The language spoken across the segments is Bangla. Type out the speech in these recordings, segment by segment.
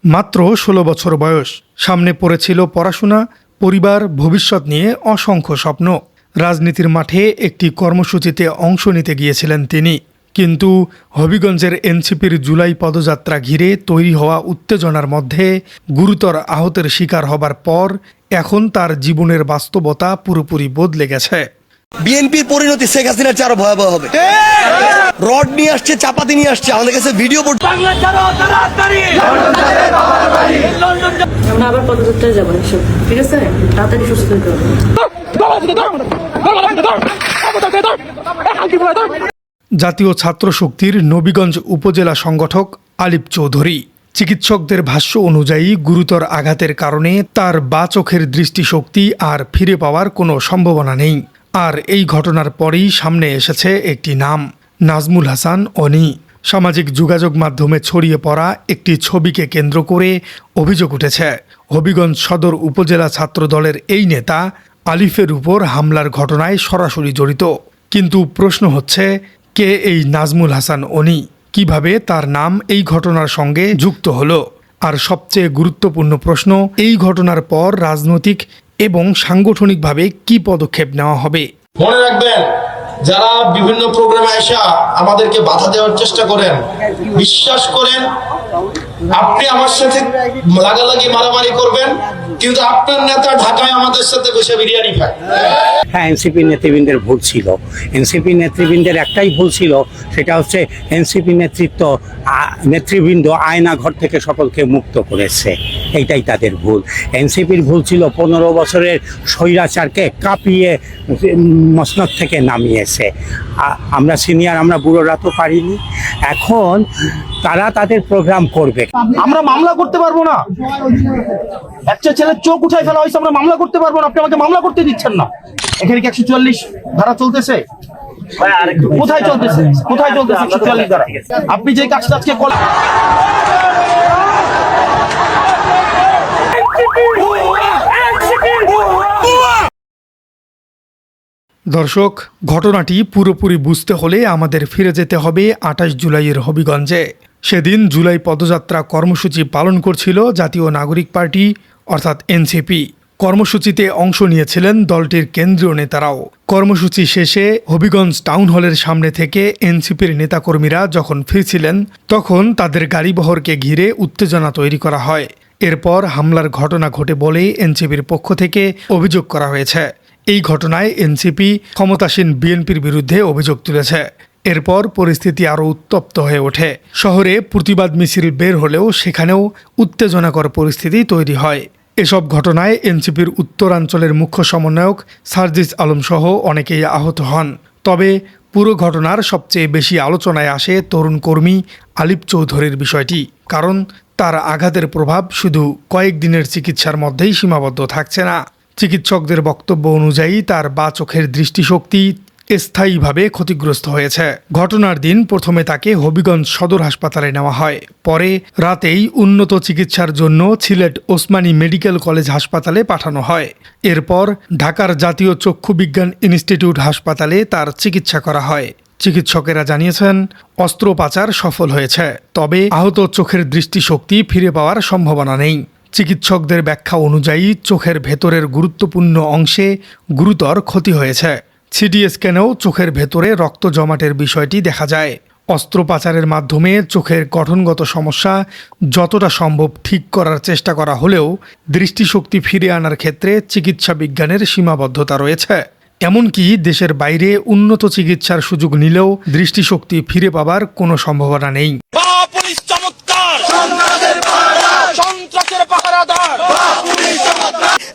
মাত্র ১৬ বছর বয়স, সামনে পড়েছিল পড়াশোনা, পরিবার, ভবিষ্যৎ নিয়ে অসংখ্য স্বপ্ন। রাজনীতির মাঠে একটি কর্মসূচিতে অংশ নিতে গিয়েছিলেন তিনি, কিন্তু হবিগঞ্জের এনসিপির জুলাই পদযাত্রা ঘিরে তৈরি হওয়া উত্তেজনার মধ্যে গুরুতর আহতের শিকার হবার পর এখন তার জীবনের বাস্তবতা পুরোপুরি বদলে গেছে। বিএনপির পরিণতি শেখ হাসিনার চেয়ে আরো ভয়াবহ হবে। রড নিয়ে আসছে, চাপাতি নিয়ে আসছে, আমাদের কাছে ভিডিও আবার পদযাত্রায় যাবো, ঠিক আছে, তাড়াতাড়ি সুস্থ হতে হবে। জাতীয় ছাত্র শক্তির নবীগঞ্জ উপজেলা সংগঠক আলিফ চৌধুরী, চিকিৎসকদের ভাষ্য অনুযায়ী গুরুতর আঘাতের কারণে তার বাঁ চোখের দৃষ্টিশক্তি আর ফিরে পাওয়ার কোনো সম্ভাবনা নেই। আর এই ঘটনার পরেই সামনে এসেছে একটি নাম, নাজমুল হাসান অনি। সামাজিক যোগাযোগ মাধ্যমে ছড়িয়ে পড়া একটি ছবিকে কেন্দ্র করে অভিযোগ উঠেছে হবিগঞ্জ সদর উপজেলা ছাত্র দলের এই নেতা আলিফের উপর হামলার ঘটনায় সরাসরি জড়িত। কিন্তু প্রশ্ন হচ্ছে, কে এই নাজমুল হাসান অনি, কিভাবে তার নাম এই ঘটনার সঙ্গে যুক্ত হলো? আর সবচেয়ে গুরুত্বপূর্ণ প্রশ্ন, এই ঘটনার পর রাজনৈতিক এবং সাংগঠনিকভাবে কি পদক্ষেপ নেওয়া হবে? মনে রাখবেন, যারা বিভিন্ন প্রোগ্রামে আসা আমাদেরকে বাধা দেওয়ার চেষ্টা করেন, বিশ্বাস করেন আপনি আমার সাথে লাগালাগি মারামারি করবেন, কিন্তু আপনার নেতা ঢাকায় আমাদের সাথে বসে বিরিয়ানি খায়। হ্যাঁ, এনসিপি নেতৃবৃন্দের ভুল ছিল। এনসিপি নেতৃবৃন্দের একটাই ভুল ছিল, সেটা হচ্ছে এনসিপি নেতৃবৃন্দ আয়নাঘর থেকে সকলকে মুক্ত করেছে, এইটাই তাদের ভুল। এনসিপির ভুল ছিল 15 বছরের স্বৈরাচারকে কাঁপিয়ে মসনদ থেকে নামিয়েছে। আমরা সিনিয়র, আমরা বুড়োরা তো পারিনি। এখন তারা তাদের প্রোগ্রাম করবে। আমরা মামলা করতে পারবো না, একটা ছেলের চোখ উঠাই ফেলা হয়েছে, আমরা মামলা করতে পারবো না। আপনি আমাকে মামলা করতে দিচ্ছেন না। এখানে কি 144 ধারা চলতেছে? কোথায় চলতেছে? কোথায় চলতেছে 144 ধারা? আপনি যে কাজটা আজকে দর্শক, ঘটনাটি পুরোপুরি বুঝতে হলে আমাদের ফিরে যেতে হবে 28 জুলাইয়ের হবিগঞ্জে। সেদিন জুলাই পদযাত্রা কর্মসূচি পালন করছিল জাতীয় নাগরিক পার্টি অর্থাৎ এনসিপি। কর্মসূচিতে অংশ নিয়েছিলেন দলটির কেন্দ্রীয় নেতারাও। কর্মসূচি শেষে হবিগঞ্জ টাউন হলের সামনে থেকে এনসিপির নেতাকর্মীরা যখন ফিরছিলেন, তখন তাদের গাড়িবহরকে ঘিরে উত্তেজনা তৈরি করা হয়। এরপর হামলার ঘটনা ঘটে বলে এনসিপির পক্ষ থেকে অভিযোগ করা হয়েছে। এই ঘটনায় এনসিপি ক্ষমতাসীন বিএনপির বিরুদ্ধে অভিযোগ তুলেছে। এরপর পরিস্থিতি আরও উত্তপ্ত হয়ে ওঠে। শহরে প্রতিবাদ মিছিল বের হলেও সেখানেও উত্তেজনাকর পরিস্থিতি তৈরি হয়। এসব ঘটনায় এনসিপির উত্তরাঞ্চলের মুখ্য সমন্বয়ক সার্জিস আলম সহ অনেকেই আহত হন। তবে পুরো ঘটনার সবচেয়ে বেশি আলোচনায় আসে তরুণ কর্মী আলিফ চৌধুরীর বিষয়টি। কারণ তার আঘাতের প্রভাব শুধু কয়েকদিনের চিকিৎসার মধ্যেই সীমাবদ্ধ থাকছে না। চিকিৎসকদের বক্তব্য অনুযায়ী তার বাঁ চোখের দৃষ্টিশক্তি স্থায়ীভাবে ক্ষতিগ্রস্ত হয়েছে। ঘটনার দিন প্রথমে তাকে হবিগঞ্জ সদর হাসপাতালে নেওয়া হয়। পরে রাতেই উন্নত চিকিৎসার জন্য সিলেট ওসমানী মেডিকেল কলেজ হাসপাতালে পাঠানো হয়। এরপর ঢাকার জাতীয় চক্ষু বিজ্ঞান ইনস্টিটিউট হাসপাতালে তার চিকিৎসা করা হয়। চিকিৎসকেরা জানিয়েছেন অস্ত্রোপচার সফল হয়েছে, তবে আহত চোখের দৃষ্টিশক্তি ফিরে পাওয়ার সম্ভাবনা নেই। চিকিৎসকদের ব্যাখ্যা অনুযায়ী চোখের ভেতরের গুরুত্বপূর্ণ অংশে গুরুতর ক্ষতি হয়েছে। সিটি স্ক্যানেও চোখের ভেতরে রক্ত জমাটের বিষয়টি দেখা যায়। অস্ত্রোপচারের মাধ্যমে চোখের গঠনগত সমস্যা যতটা সম্ভব ঠিক করার চেষ্টা করা হলেও দৃষ্টিশক্তি ফিরে আনার ক্ষেত্রে চিকিৎসা বিজ্ঞানের সীমাবদ্ধতা রয়েছে। এমনকি দেশের বাইরে উন্নত চিকিৎসার সুযোগ নিলেও দৃষ্টিশক্তি ফিরে পাবার কোনো সম্ভাবনা নেই।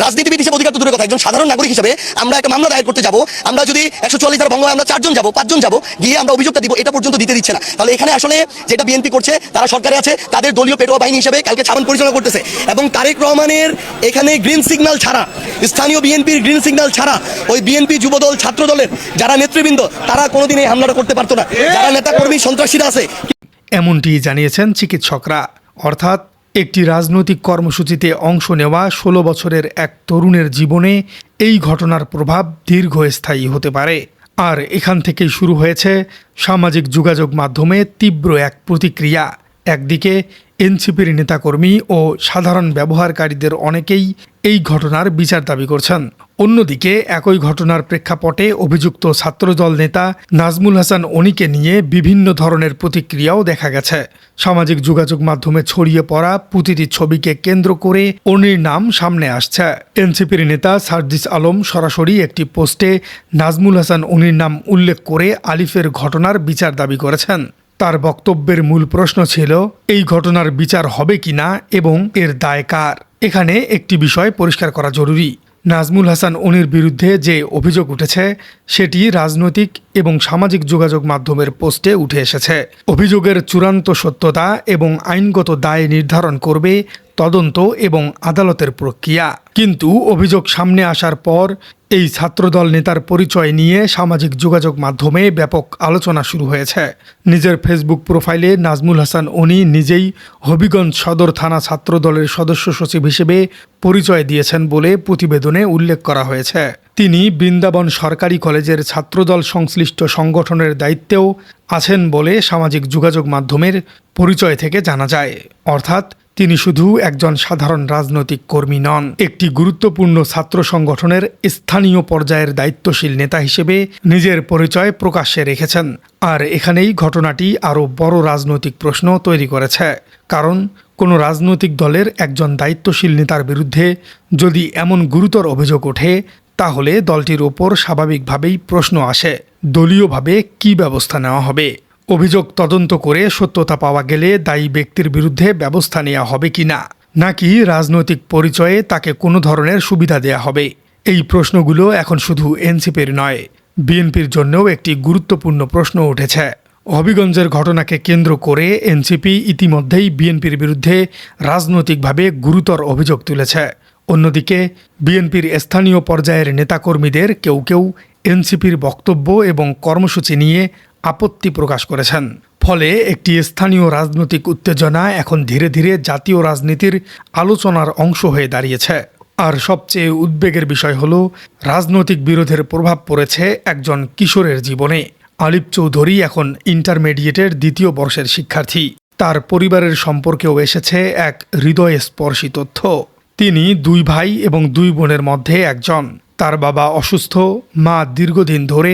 রাজনীতিবিদ হিসেবে অধিকার তো দূরের কথা, একজন সাধারণ নাগরিক হিসেবে আমরা একটা মামলা দায়ের করতে যাব, আমরা যদি 144 ধারা ভঙ্গ হয়, আমরা 4 জন যাব, 5 জন যাব, গিয়ে আমরা অভিযোগটা দিব, এটা পর্যন্ত দিতে দিচ্ছে না। তাহলে এখানে আসলে যেটা বিএনপি করছে, তারা সরকারে আছে, তাদের দলীয় পেটোয়া বাহিনী হিসেবে কালকে ছাড়ন পরিচালনা করতেছে। এবং তারেক রহমানের এখানে গ্রিন সিগন্যাল ছাড়া, স্থানীয় বিএনপির গ্রিন সিগন্যাল ছাড়া ওই বিএনপি যুবদল ছাত্র দলের যারা নেতৃবৃন্দ, তারা কোনোদিন এই হামলাটা করতে পারতো না। যারা নেতাকর্মী সন্ত্রাসীরা আছে, এমনটি জানিয়েছেন চিকিৎসকরা। অর্থাৎ একটি রাজনৈতিক কর্মসূচিতে অংশ নেওয়া 16 বছরের এক তরুণের জীবনে এই ঘটনার প্রভাব দীর্ঘস্থায়ী হতে পারে। আর এখান থেকেই শুরু হয়েছে সামাজিক যোগাযোগ মাধ্যমে তীব্র এক প্রতিক্রিয়া। একদিকে এনসিপির নেতাকর্মী ও সাধারণ ব্যবহারকারীদের অনেকেই এই ঘটনার বিচার দাবি করছেন। অন্যদিকে একই ঘটনার প্রেক্ষাপটে অভিযুক্ত ছাত্রদল নেতা নাজমুল হাসান অনিকে নিয়ে বিভিন্ন ধরনের প্রতিক্রিয়াও দেখা গেছে। সামাজিক যোগাযোগ মাধ্যমে ছড়িয়ে পড়া প্রতিটি ছবিকে কেন্দ্র করে অনির নাম সামনে আসছে। এনসিপির নেতা সার্জিস আলম সরাসরি একটি পোস্টে নাজমুল হাসান অনির নাম উল্লেখ করে আলিফের ঘটনার বিচার দাবি করেছেন। তার বক্তব্যের মূল প্রশ্ন ছিল এই ঘটনার বিচার হবে কিনা এবং এর দায় কার। এখানে একটি বিষয় পরিষ্কার করা জরুরি। নাজমুল হাসান অনির বিরুদ্ধে যে অভিযোগ উঠেছে সেটি রাজনৈতিক এবং সামাজিক যোগাযোগ মাধ্যমের পোস্টে উঠে এসেছে। অভিযোগের চূড়ান্ত সত্যতা এবং আইনগত দায় নির্ধারণ করবে তদন্ত এবং আদালতের প্রক্রিয়া। কিন্তু অভিযোগ সামনে আসার পর এই ছাত্রদল নেতার পরিচয় নিয়ে সামাজিক যোগাযোগ মাধ্যমে ব্যাপক আলোচনা শুরু হয়েছে। নিজের ফেসবুক প্রোফাইলে নাজমুল হাসান অনি নিজেই হবিগঞ্জ সদর থানা ছাত্রদলের সদস্য সচিব হিসেবে পরিচয় দিয়েছেন বলে প্রতিবেদনে উল্লেখ করা হয়েছে। তিনি বৃন্দাবন সরকারি কলেজের ছাত্রদল সংশ্লিষ্ট সংগঠনের দায়িত্বেও আছেন বলে সামাজিক যোগাযোগ মাধ্যমের পরিচয় থেকে জানা যায়। অর্থাৎ তিনি শুধু একজন সাধারণ রাজনৈতিক কর্মী নন, একটি গুরুত্বপূর্ণ ছাত্র সংগঠনের স্থানীয় পর্যায়ের দায়িত্বশীল নেতা হিসেবে নিজের পরিচয় প্রকাশ্যে রেখেছেন। আর এখানেই ঘটনাটি আরও বড় রাজনৈতিক প্রশ্ন তৈরি করেছে। কারণ কোনো রাজনৈতিক দলের একজন দায়িত্বশীল নেতার বিরুদ্ধে যদি এমন গুরুতর অভিযোগ ওঠে তাহলে দলটির ওপর স্বাভাবিকভাবেই প্রশ্ন আসে, দলীয়ভাবে কী ব্যবস্থা নেওয়া হবে। অভিযোগ তদন্ত করে সত্যতা পাওয়া গেলে দায়ী ব্যক্তির বিরুদ্ধে ব্যবস্থা নেওয়া হবে কিনা, নাকি রাজনৈতিক পরিচয়ে তাকে কোনো ধরনের সুবিধা দেয়া হবে। এই প্রশ্নগুলো এখন শুধু এনসিপির নয়, বিএনপির জন্যও একটি গুরুত্বপূর্ণ প্রশ্ন উঠেছে। হবিগঞ্জের ঘটনাকে কেন্দ্র করে এনসিপি ইতিমধ্যেই বিএনপির বিরুদ্ধে রাজনৈতিকভাবে গুরুতর অভিযোগ তুলেছে। অন্যদিকে বিএনপির স্থানীয় পর্যায়ের নেতাকর্মীদের কেউ কেউ এনসিপির বক্তব্য এবং কর্মসূচি নিয়ে আপত্তি প্রকাশ করেছেন। ফলে একটি স্থানীয় রাজনৈতিক উত্তেজনা এখন ধীরে ধীরে জাতীয় রাজনীতির আলোচনার অংশ হয়ে দাঁড়িয়েছে। আর সবচেয়ে উদ্বেগের বিষয় হলো রাজনৈতিক বিরোধের প্রভাব পড়েছে একজন কিশোরের জীবনে। আলিফ চৌধুরী এখন ইন্টারমিডিয়েটের 2য় বর্ষের শিক্ষার্থী। তার পরিবারের সম্পর্কেও এসেছে এক হৃদয়স্পর্শী তথ্য। তিনি 2 ভাই এবং 2 বোনের মধ্যে একজন। তার বাবা অসুস্থ, মা দীর্ঘদিন ধরে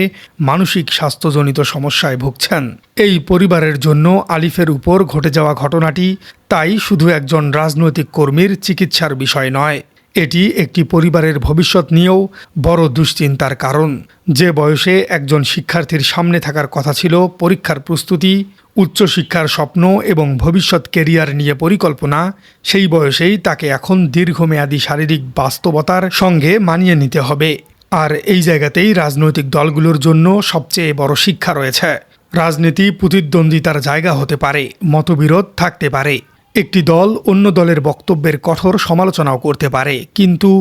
মানসিক স্বাস্থ্যজনিত সমস্যায় ভুগছেন। এই পরিবারের জন্য আলিফের উপর ঘটে যাওয়া ঘটনাটি তাই শুধু একজন রাজনৈতিক কর্মীর চিকিৎসার বিষয় নয়, এটি একটি পরিবারের ভবিষ্যৎ নিয়েও বড় দুশ্চিন্তার কারণ। যে বয়সে একজন শিক্ষার্থীর সামনে থাকার কথা ছিল পরীক্ষার প্রস্তুতি, উচ্চশিক্ষার স্বপ্ন এবং ভবিষ্যৎ ক্যারিয়ার নিয়ে পরিকল্পনা, সেই বয়সেই তাকে এখন দীর্ঘমেয়াদী শারীরিক বাস্তবতার সঙ্গে মানিয়ে নিতে হবে। আর এই জায়গাতেই রাজনৈতিক দলগুলোর জন্য সবচেয়ে বড় শিক্ষা রয়েছে। রাজনীতি প্রতিদ্বন্দ্বিতার জায়গা হতে পারে, মতবিরোধ থাকতে পারে, একটি দল অন্য দলের বক্তব্যের কঠোর সমালোচনাও করতে পারে, কিন্তু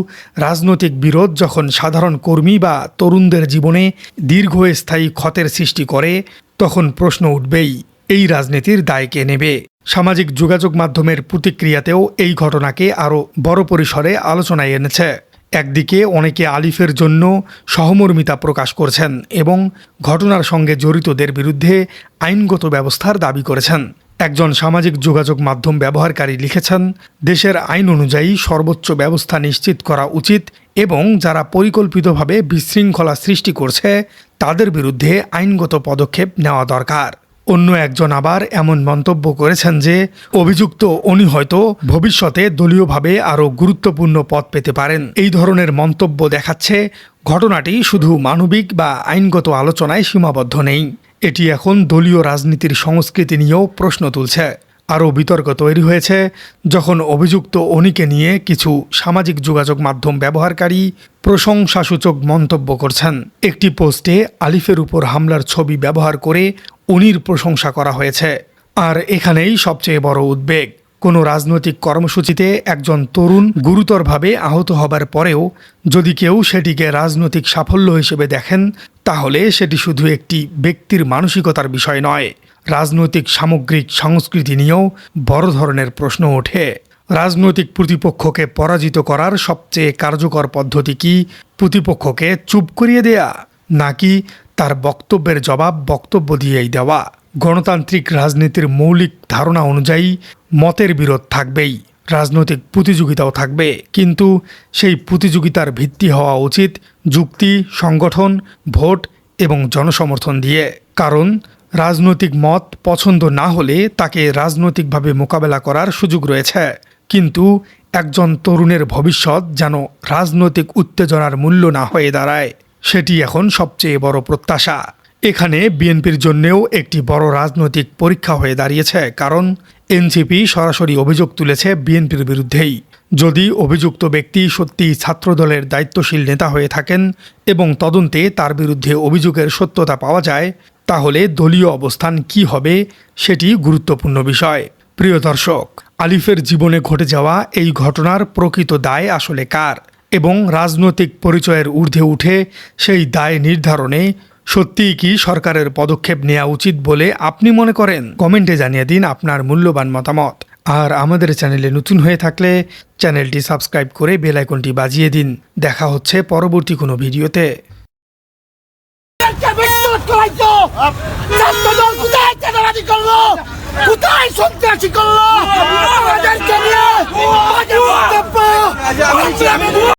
রাজনৈতিক বিরোধ যখন সাধারণ কর্মী বা তরুণদের জীবনে দীর্ঘস্থায়ী ক্ষতের সৃষ্টি করে তখন প্রশ্ন উঠবেই, এই রাজনীতির দায় কে নেবে। সামাজিক যোগাযোগ মাধ্যমের প্রতিক্রিয়াতেও এই ঘটনাকে আরও বড় পরিসরে আলোচনায় এনেছে। একদিকে অনেকে আলিফের জন্য সহমর্মিতা প্রকাশ করছেন এবং ঘটনার সঙ্গে জড়িতদের বিরুদ্ধে আইনগত ব্যবস্থার দাবি করেছেন। একজন সামাজিক যোগাযোগ মাধ্যম ব্যবহারকারী লিখেছেন, দেশের আইন অনুযায়ী সর্বোচ্চ ব্যবস্থা নিশ্চিত করা উচিত এবং যারা পরিকল্পিতভাবে বিশৃঙ্খলা সৃষ্টি করছে তাদের বিরুদ্ধে আইনগত পদক্ষেপ নেওয়া দরকার। অন্য একজন আবার এমন মন্তব্য করেছেন যে অভিযুক্ত উনি হয়তো ভবিষ্যতে দলীয়ভাবে আরও গুরুত্বপূর্ণ পদ পেতে পারেন। এই ধরনের মন্তব্য দেখাচ্ছে ঘটনাটি শুধু মানবিক বা আইনগত আলোচনায় সীমাবদ্ধ নেই, এটি এখন দলীয় রাজনীতির সংস্কৃতি নিয়েও প্রশ্ন তুলছে। আরও বিতর্ক তৈরি হয়েছে যখন অভিযুক্ত অনিকে নিয়ে কিছু সামাজিক যোগাযোগ মাধ্যম ব্যবহারকারী প্রশংসাসূচক মন্তব্য করছেন। একটি পোস্টে আলিফের উপর হামলার ছবি ব্যবহার করে উনির প্রশংসা করা হয়েছে। আর এখানেই সবচেয়ে বড় উদ্বেগ, কোনো রাজনৈতিক কর্মসূচিতে একজন তরুণ গুরুতরভাবে আহত হবার পরেও যদি কেউ সেটিকে রাজনৈতিক সাফল্য হিসেবে দেখেন তাহলে সেটি শুধু একটি ব্যক্তির মানসিকতার বিষয় নয়, রাজনৈতিক সামগ্রিক সংস্কৃতি নিয়েও বড় ধরনের প্রশ্ন ওঠে। রাজনৈতিক প্রতিপক্ষকে পরাজিত করার সবচেয়ে কার্যকর পদ্ধতি কি প্রতিপক্ষকে চুপ করিয়ে দেয়া, নাকি তার বক্তব্যের জবাব বক্তব্য দিয়েই দেওয়া? গণতান্ত্রিক রাজনীতির মৌলিক ধারণা অনুযায়ী মতের বিরোধ থাকবেই, রাজনৈতিক প্রতিযোগিতাও থাকবে, কিন্তু সেই প্রতিযোগিতার ভিত্তি হওয়া উচিত যুক্তি, সংগঠন, ভোট এবং জনসমর্থন দিয়ে। কারণ রাজনৈতিক মত পছন্দ না হলে তাকে রাজনৈতিকভাবে মোকাবেলা করার সুযোগ রয়েছে, কিন্তু একজন তরুণের ভবিষ্যৎ যেন রাজনৈতিক উত্তেজনার মূল্য না হয়ে দাঁড়ায়, সেটি এখন সবচেয়ে বড় প্রত্যাশা। এখানে বিএনপির জন্যেও একটি বড় রাজনৈতিক পরীক্ষা হয়ে দাঁড়িয়েছে, কারণ এনসিপি সরাসরি অভিযোগ তুলেছে বিএনপির বিরুদ্ধেই। যদি অভিযুক্ত ব্যক্তি সত্যিই ছাত্রদলের দায়িত্বশীল নেতা হয়ে থাকেন এবং তদন্তে তার বিরুদ্ধে অভিযোগের সত্যতা পাওয়া যায়, তাহলে দলীয় অবস্থান কি হবে সেটি গুরুত্বপূর্ণ বিষয়। প্রিয় দর্শক, আলিফের জীবনে ঘটে যাওয়া এই ঘটনার প্রকৃত দায় আসলে কার, এবং রাজনৈতিক পরিচয়ের ঊর্ধ্বে উঠে সেই দায় নির্ধারণে সত্যিই কি সরকারের পদক্ষেপ নেওয়া উচিত বলে আপনি মনে করেন? কমেন্টে জানিয়ে দিন আপনার মূল্যবান মতামত। আর আমাদের চ্যানেলে নতুন হয়ে থাকলে চ্যানেলটি সাবস্ক্রাইব করে বেল আইকনটি বাজিয়ে দিন। দেখা হচ্ছে পরবর্তী কোনো ভিডিওতে। কোথায় সন্ত্রাসী করলো?